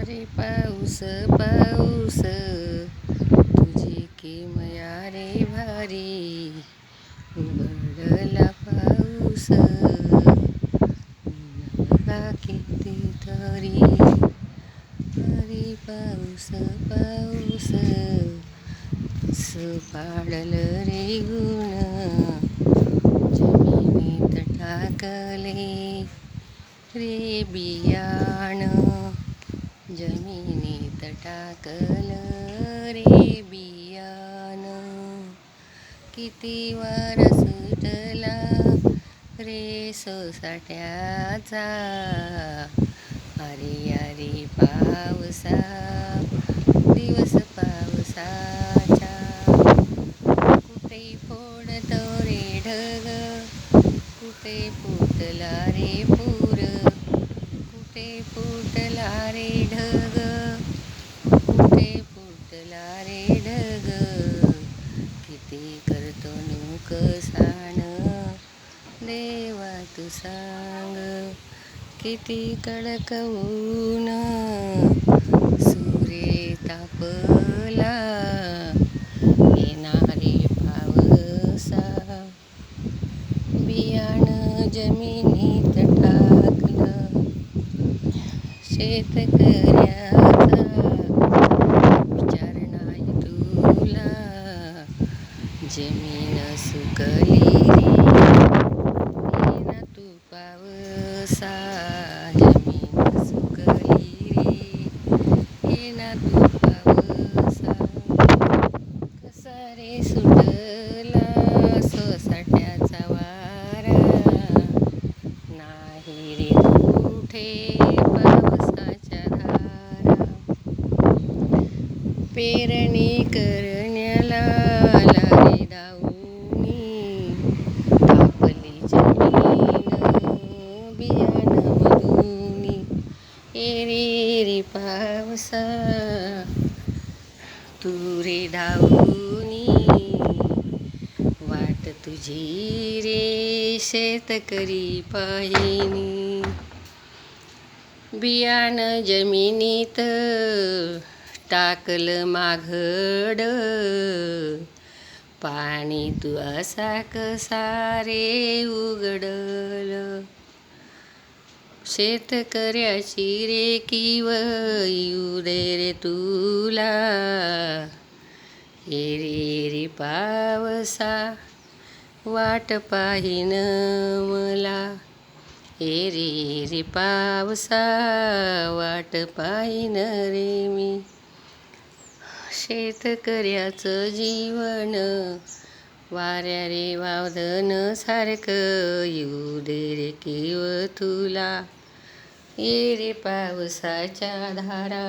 रे पाऊस पाऊस तुझी किमया रे भारी उघडला पाऊस बघा किती तरी अरे पाऊस पाऊस पाडल रे गुण जमिनीत टाकले रे बियाण जमिनीत टाकलं रे बियाण किती वार सुटला रे सोसाट्याचा अरे अरे पावसा दिवस पावसाच्या कुठे फोडतो रे ढग कुठे फुटला रे पूर कुठे फुटला रे ढग कुठे फुटला रे ढग किती करतो नुकसान देवा तू सांग किती कडक ऊन सूर्य तापला येणारे पावसा बियाणं जमिनीत टाकलं शेतकऱ्याचा विचार नाही तुला जमीन सुकली रे येना तू पावसा जमीन सुकली रे येना तू पावसा कसा रे सुटला सोसाट्याचा वारा नाही रे कुठे पावसाच्या धारा पेरणी करण्याला आला रे दाऊनी तापली जमीन बियाण मधुनी ए रे पावसा तू रे धाऊनी वाट तुझी रे शेतकरी पाहिनी बियाणं जमिनीत टाकलं माघड पाणी तू असा कसा रे उघडल शेतकऱ्याची रे किव येऊ दे रे तुला ए रे पावसा वाट पाहिन मला ए रे पावसा वाट पाहिन रे मी शेतकऱ्याचं जीवन वाऱ्या रे वावधन सारखं येऊ दे रे किव तुला ए रे पावसाच्या धारा